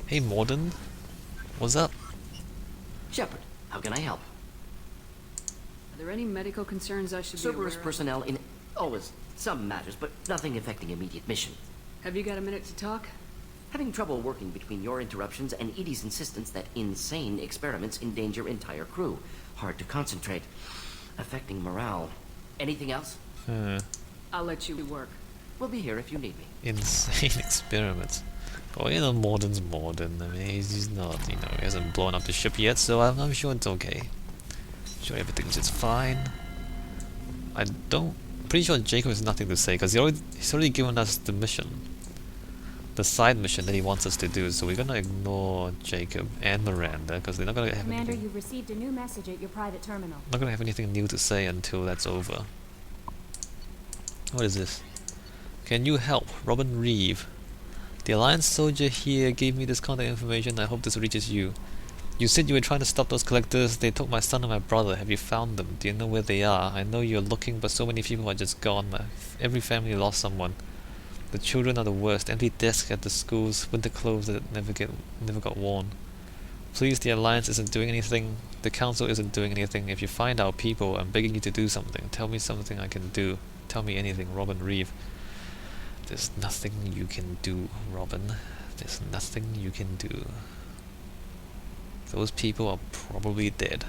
Hey Morden, what's up? Shepard, how can I help? Are there any medical concerns I should be aware Cerberus of? personnel in... Always some matters, but nothing affecting immediate mission. Have you got a minute to talk? Having trouble working between your interruptions and Edie's insistence that insane experiments endanger entire crew. Hard to concentrate. Affecting morale. Anything else? I'll let you work. We'll be here if you need me. Insane experiments. Oh, you know, Morden's Morden. I mean, he's not, you know, he hasn't blown up the ship yet, so I'm sure it's okay. Sure everything's just fine. Pretty sure Jacob has nothing to say, because he's already given us the mission. The side mission that he wants us to do, so we're gonna ignore Jacob and Miranda, because they're not gonna have Commander, anything, you've received a new message at your private terminal. not gonna have anything new to say until that's over. What is this? Can you help? Robin Reeve. The Alliance soldier here gave me this contact information. I hope this reaches you. You said you were trying to stop those collectors. They took my son and my brother. Have you found them? Do you know where they are? I know you're looking, but so many people are just gone. Every family lost someone. The children are the worst. Empty desks at the schools, winter clothes that never got worn. Please, the Alliance isn't doing anything. The Council isn't doing anything. If you find our people, I'm begging you to do something. Tell me something I can do. Tell me anything, Robin Reeve. There's nothing you can do, Robin. There's nothing you can do. Those people are probably dead.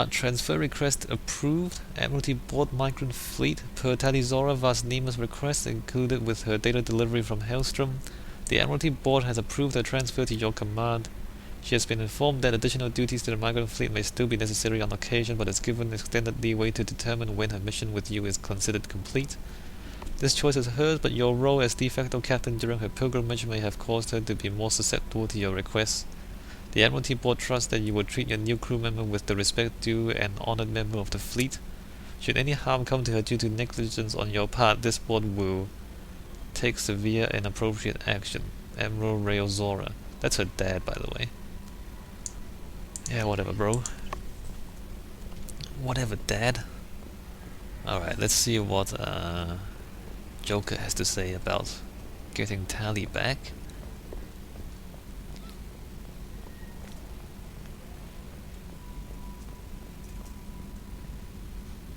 Transfer request approved. Admiralty Board Migrant Fleet per Talizora Vasnima's request included with her data delivery from Hellstrom. The Admiralty Board has approved her transfer to your command. She has been informed that additional duties to the Migrant Fleet may still be necessary on occasion, but is given extended leeway to determine when her mission with you is considered complete. This choice is hers, but your role as de facto captain during her pilgrimage may have caused her to be more susceptible to your requests. The Admiralty Board trusts that you will treat your new crew member with the respect due an honored member of the fleet. Should any harm come to her due to negligence on your part, this board will take severe and appropriate action. Admiral Raelzora. That's her dad, by the way. Yeah, whatever, bro. Whatever, dad. Alright, let's see what Joker has to say about getting Tally back.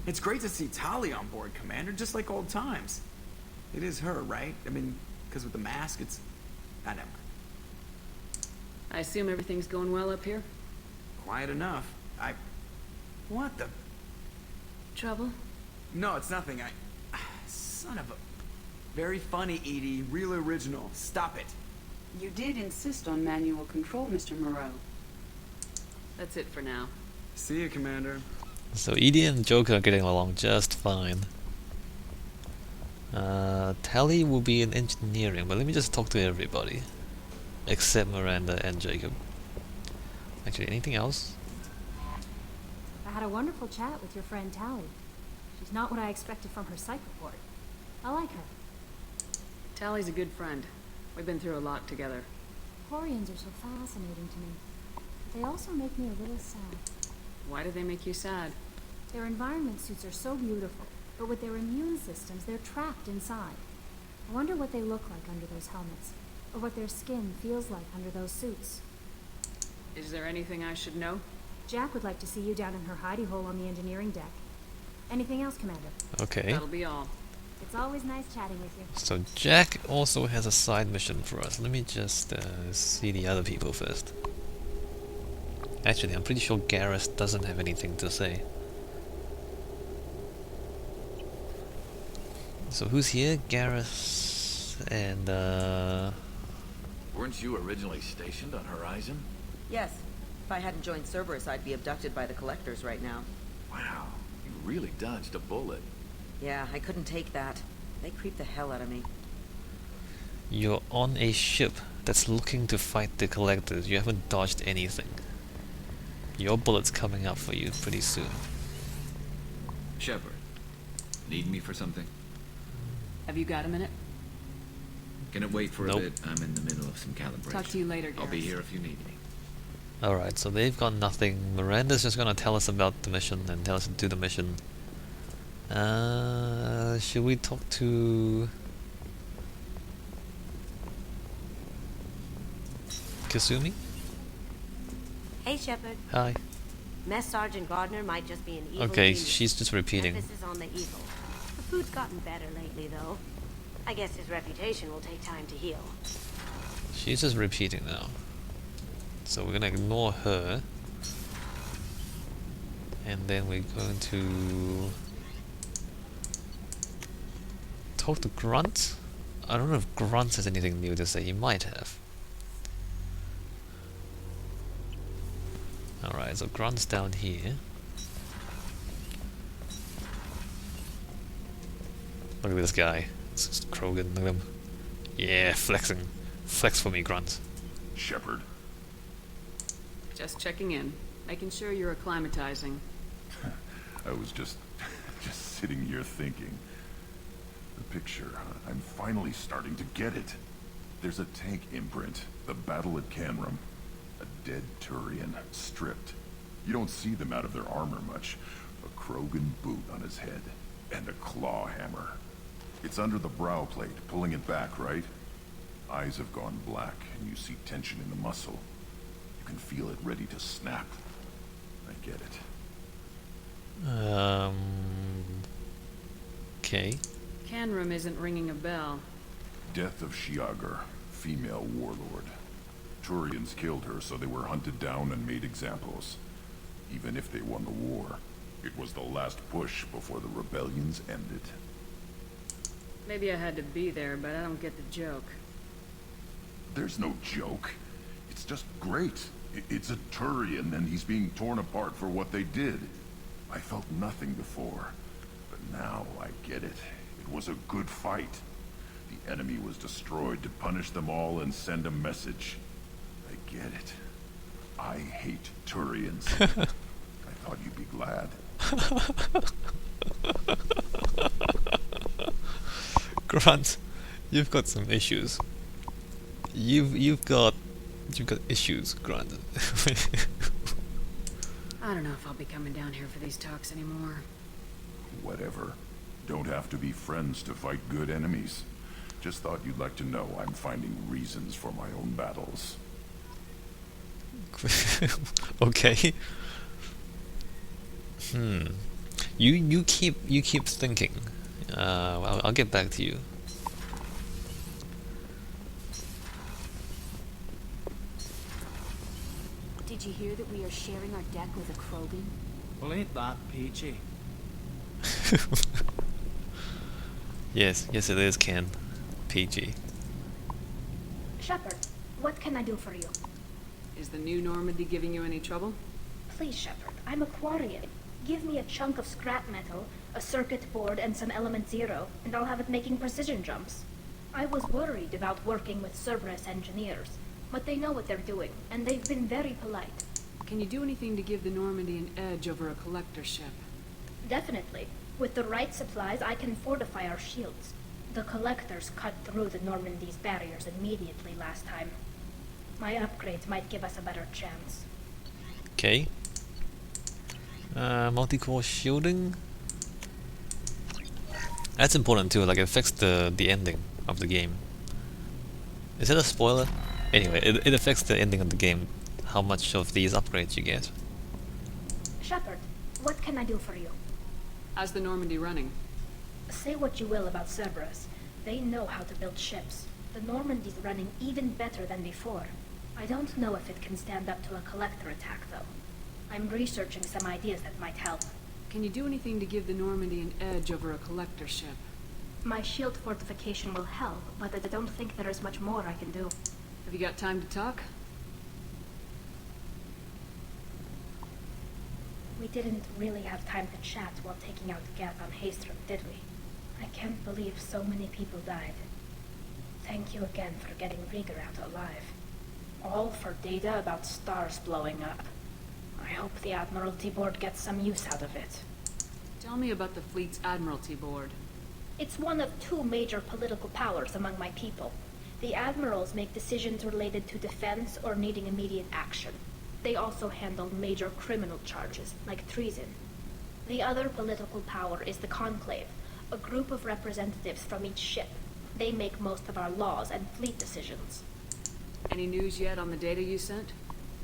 It's great to see Tali on board, Commander, just like old times. It is her, right? I mean, because with the mask, it's... never mind. I assume everything's going well up here? Quiet enough. What the... Trouble? No, it's nothing. Son of a... Very funny, Edie. Real original. Stop it. You did insist on manual control, Mr. Moreau. That's it for now. See you, Commander. So Edie and Joker are getting along just fine. Tally will be in engineering, but let me just talk to everybody. Except Miranda and Jacob. Actually, anything else? I had a wonderful chat with your friend Tally. She's not what I expected from her psych report. I like her. Tally's a good friend. We've been through a lot together. Quarians are so fascinating to me. But they also make me a little sad. Why do they make you sad? Their environment suits are so beautiful, but with their immune systems, they're trapped inside. I wonder what they look like under those helmets, or what their skin feels like under those suits. Is there anything I should know? Jack would like to see you down in her hidey hole on the engineering deck. Anything else, Commander? Okay. That'll be all. It's always nice chatting with you. So Jack also has a side mission for us. Let me just see the other people first. Actually, I'm pretty sure Garrus doesn't have anything to say. So who's here? Garrus and Weren't you originally stationed on Horizon? Yes. If I hadn't joined Cerberus, I'd be abducted by the Collectors right now. Wow, you really dodged a bullet. Yeah, I couldn't take that. They creep the hell out of me. you're on a ship that's looking to fight the Collectors. You haven't dodged anything. Your bullet's coming up for you pretty soon. Shepard, need me for something? Have you got a minute? Can it wait for Nope. a bit? I'm in the middle of some calibration. Talk to you later, I'll be Garrus. here if you need me. Alright, so they've got nothing. Miranda's just gonna tell us about the mission and tell us to do the mission. Should we talk to... Kasumi? Hey, Shepard. Hi. Mess Sergeant Gardner might just be an evil Okay, genius. she's just repeating. Emphasis on the evil. The food's gotten better lately, though. I guess his reputation will take time to heal. She's just repeating now. So we're gonna ignore her. And then we're going to talk to Grunt? I don't know if Grunt has anything new to say. He might have. Alright, so Grunt's down here. Look at this guy. It's just Krogan. Look at him. Yeah, flexing. Flex for me, Grunt. Shepard. Just checking in. Making sure you're acclimatizing. I was just sitting here thinking. The picture, I'm finally starting to get it. There's a tank imprint, the battle at Canrum. A dead Turian, stripped. You don't see them out of their armor much. A Krogan boot on his head, and a claw hammer. It's under the brow plate, pulling it back, right? Eyes have gone black, and you see tension in the muscle. You can feel it ready to snap. I get it. Okay. Canrum isn't ringing a bell. Death of Shiagar, female warlord. Turians killed her, so they were hunted down and made examples. Even if they won the war, it was the last push before the rebellions ended. Maybe I had to be there, but I don't get the joke. There's no joke. It's just great. It's a Turian, and he's being torn apart for what they did. I felt nothing before, but now I get it. It was a good fight. The enemy was destroyed to punish them all and send a message. I get it. I hate Turians. I thought you'd be glad. Grunt, you've got some issues. You've got issues, Grunt. I don't know if I'll be coming down here for these talks anymore. Whatever. Don't have to be friends to fight good enemies. Just thought you'd like to know I'm finding reasons for my own battles. Okay. You keep thinking. I'll get back to you. Did you hear that we are sharing our deck with a Krogan? Well, ain't that peachy? Yes, it is, Ken. PG. Shepard, what can I do for you? Is the new Normandy giving you any trouble? Please, Shepard, I'm a Quarian. Give me a chunk of scrap metal, a circuit board, and some element zero, and I'll have it making precision jumps. I was worried about working with Cerberus engineers, but they know what they're doing, and they've been very polite. Can you do anything to give the Normandy an edge over a collector ship? Definitely. With the right supplies, I can fortify our shields. The collectors cut through the Normandy's barriers immediately last time. My upgrades might give us a better chance. Okay. Multi-core shielding. That's important too. Like it affects the ending of the game. Is it a spoiler? Anyway, it affects the ending of the game. How much of these upgrades you get? Shepard, what can I do for you? How's the Normandy running? Say what you will about Cerberus. They know how to build ships. The Normandy's running even better than before. I don't know if it can stand up to a collector attack, though. I'm researching some ideas that might help. Can you do anything to give the Normandy an edge over a collector ship? My shield fortification will help, but I don't think there is much more I can do. Have you got time to talk? We didn't really have time to chat while taking out Gath on Haystrom, did we? I can't believe so many people died. Thank you again for getting Rieger out alive. All for data about stars blowing up. I hope the Admiralty Board gets some use out of it. Tell me about the fleet's Admiralty Board. It's one of two major political powers among my people. The admirals make decisions related to defense or needing immediate action. They also handle major criminal charges, like treason. The other political power is the Conclave, a group of representatives from each ship. They make most of our laws and fleet decisions. Any news yet on the data you sent?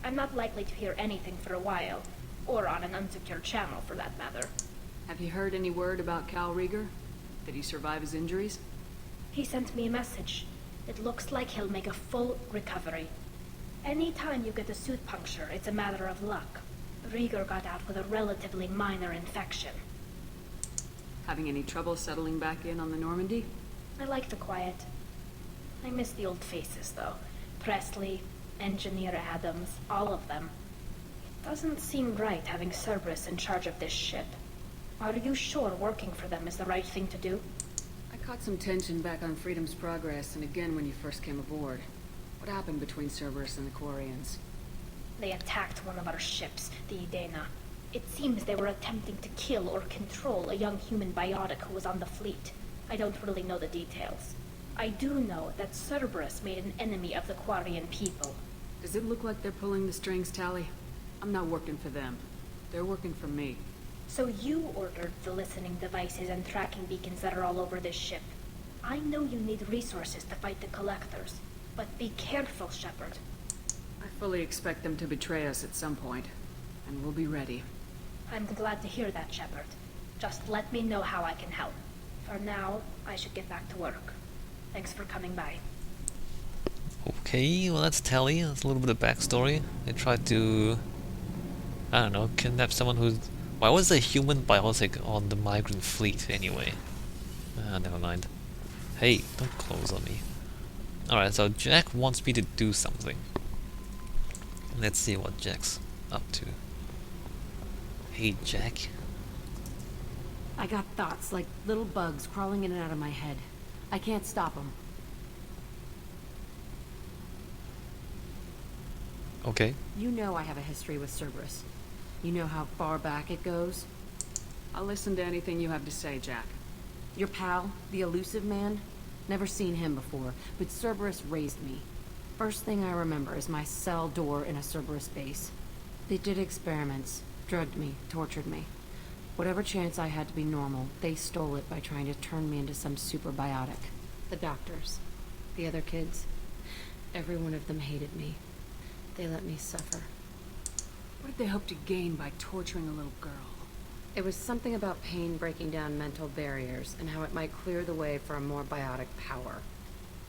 I'm not likely to hear anything for a while, or on an unsecured channel for that matter. Have you heard any word about Cal Rieger? Did he survive his injuries? He sent me a message. It looks like he'll make a full recovery. Anytime you get a suit puncture, it's a matter of luck. Rieger got out with a relatively minor infection. Having any trouble settling back in on the Normandy? I like the quiet. I miss the old faces, though. Presley, Engineer Adams, all of them. It doesn't seem right having Cerberus in charge of this ship. Are you sure working for them is the right thing to do? I caught some tension back on Freedom's Progress and again when you first came aboard. What happened between Cerberus and the Quarians? They attacked one of our ships, the Idena. It seems they were attempting to kill or control a young human biotic who was on the fleet. I don't really know the details. I do know that Cerberus made an enemy of the Quarian people. Does it look like they're pulling the strings, Tally? I'm not working for them. They're working for me. So you ordered the listening devices and tracking beacons that are all over this ship. I know you need resources to fight the Collectors, but be careful, Shepard. I fully expect them to betray us at some point, and we'll be ready. I'm glad to hear that, Shepard. Just let me know how I can help. For now, I should get back to work. Thanks for coming by. Okay, well that's Tally. That's a little bit of backstory. They tried to, I don't know, kidnap someone who's... Why was there human biotic on the migrant fleet anyway? Ah, never mind. Hey, don't close on me. Alright, so Jack wants me to do something. Let's see what Jack's up to. Hey, Jack. I got thoughts like little bugs crawling in and out of my head. I can't stop them. Okay. You know I have a history with Cerberus. You know how far back it goes? I'll listen to anything you have to say, Jack. Your pal, the elusive man? Never seen him before, but Cerberus raised me. First thing I remember is my cell door in a Cerberus base. They did experiments, drugged me, tortured me. Whatever chance I had to be normal, they stole it by trying to turn me into some super biotic. The doctors, the other kids, every one of them hated me. They let me suffer. What did they hope to gain by torturing a little girl? It was something about pain breaking down mental barriers and how it might clear the way for a more biotic power.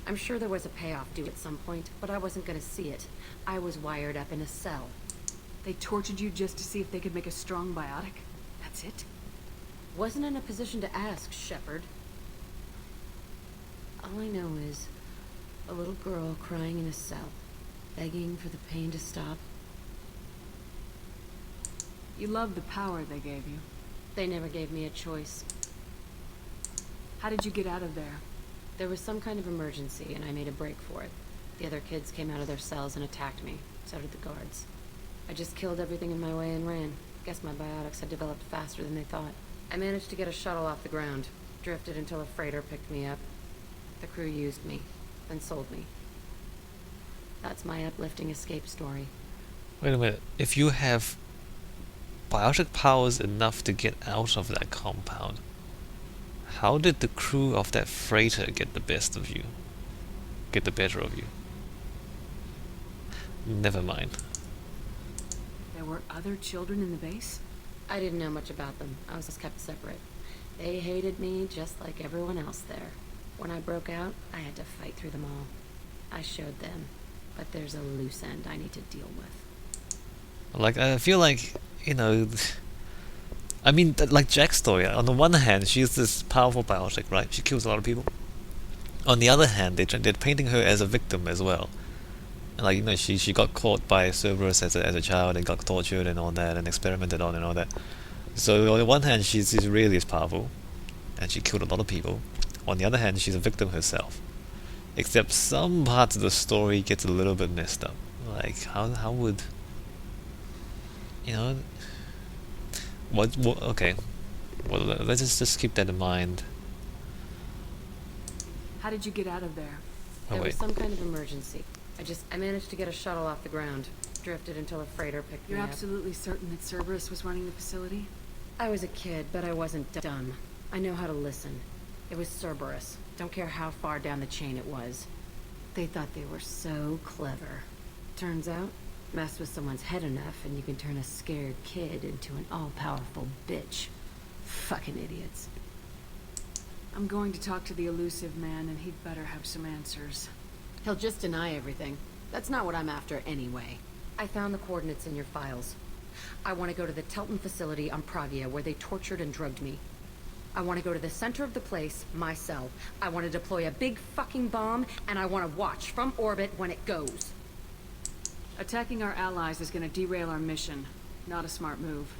I'm sure there was a payoff due at some point, but I wasn't going to see it. I was wired up in a cell. They tortured you just to see if they could make a strong biotic? That's it? Wasn't in a position to ask, Shepard. All I know is a little girl crying in a cell, begging for the pain to stop. You loved the power they gave you. They never gave me a choice. How did you get out of there? There was some kind of emergency, and I made a break for it. The other kids came out of their cells and attacked me. So did the guards. I just killed everything in my way and ran. Guess my biotics had developed faster than they thought. I managed to get a shuttle off the ground. Drifted until a freighter picked me up. The crew used me, then sold me. That's my uplifting escape story. Wait a minute. If you have biotic powers enough to get out of that compound, how did the crew of that freighter get the best of you? Get the better of you? Never mind. There were other children in the base? I didn't know much about them. I was kept separate. They hated me just like everyone else there. When I broke out, I had to fight through them all. I showed them, but there's a loose end I need to deal with. Like, I feel like, you know, I mean, like Jack's story, on the one hand, she's this powerful biotic, right? She kills a lot of people. On the other hand, they're painting her as a victim as well. And like, you know, she got caught by Cerberus as a child and got tortured and all that and experimented on and all that. So on the one hand, she's really as powerful, and she killed a lot of people. On the other hand, she's a victim herself. Except some parts of the story gets a little bit messed up. Like, how would... You know... What okay. Well, let's just keep that in mind. How did you get out of there? There was some kind of emergency. I managed to get a shuttle off the ground. Drifted until a freighter picked me up. You're absolutely certain that Cerberus was running the facility? I was a kid, but I wasn't dumb. I know how to listen. It was Cerberus. Don't care how far down the chain it was. They thought they were so clever. Turns out, mess with someone's head enough and you can turn a scared kid into an all-powerful bitch. Fucking idiots. I'm going to talk to the elusive man, and he'd better have some answers. He'll just deny everything. That's not what I'm after anyway. I found the coordinates in your files. I want to go to the Telton facility on Pragia where they tortured and drugged me. I want to go to the center of the place, my cell. I want to deploy a big fucking bomb, and I want to watch from orbit when it goes. Attacking our allies is going to derail our mission. Not a smart move.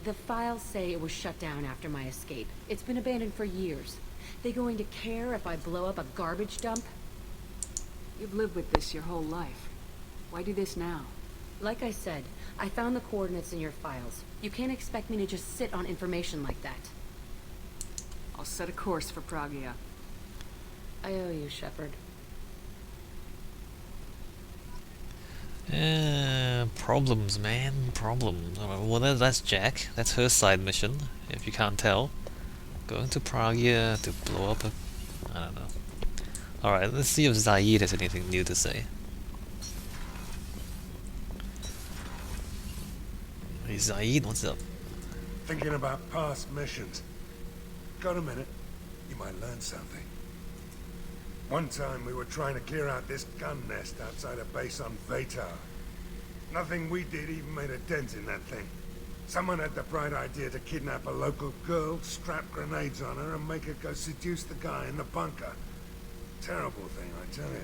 The files say it was shut down after my escape. It's been abandoned for years. They going to care if I blow up a garbage dump? You've lived with this your whole life. Why do this now? Like I said, I found the coordinates in your files. You can't expect me to just sit on information like that. I'll set a course for Pragia. I owe you, Shepard. Problems, man, problems. Well, that's Jack. That's her side mission, if you can't tell. Going to Pragia to blow up a... I don't know. Alright, let's see if Zaid has anything new to say. Hey Zaid, what's up? Thinking about past missions. Got a minute? You might learn something. One time we were trying to clear out this gun nest outside a base on Vatar. Nothing we did even made a dent in that thing. Someone had the bright idea to kidnap a local girl, strap grenades on her, and make her go seduce the guy in the bunker. Terrible thing, I tell you.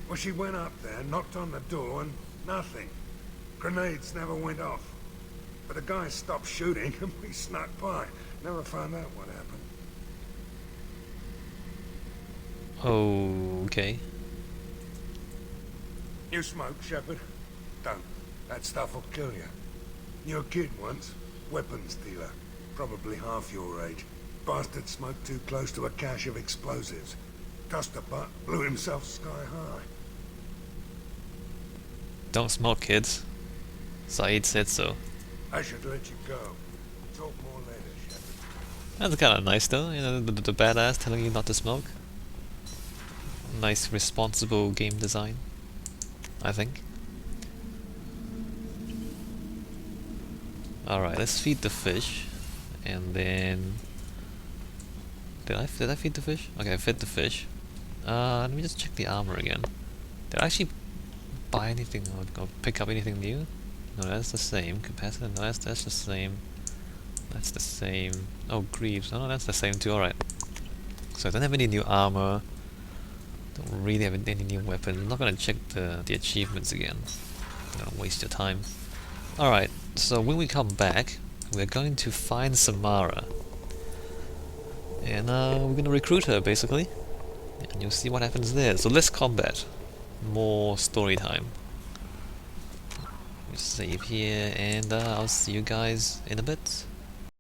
Well, she went up there, knocked on the door, and nothing. Grenades never went off. But the guy stopped shooting, and we snuck by. Never found out what happened. Okay. You smoke, Shepard? Don't. That stuff will kill you. You're a kid once. Weapons dealer. Probably half your age. Bastard smoked too close to a cache of explosives. Tossed a butt, blew himself sky high. Don't smoke, kids. Zaid said so. I should let you go. Talk more later, Shepard. That's kind of nice though, you know, the badass telling you not to smoke. Nice, responsible game design, I think. Alright, let's feed the fish, and then... Did I feed the fish? Okay, I fed the fish. Let me just check the armor again. Did I actually buy anything or pick up anything new? No, that's the same. Capacitor, no, that's the same. That's the same. Oh, Greaves, no, that's the same too, alright. So I don't have any new armor. Don't really have any new weapons. I'm not gonna check the achievements again. I'm gonna waste your time. Alright, so when we come back, we're going to find Samara. And we're gonna recruit her, basically. And you'll see what happens there. So less combat. More story time. Save here, and I'll see you guys in a bit.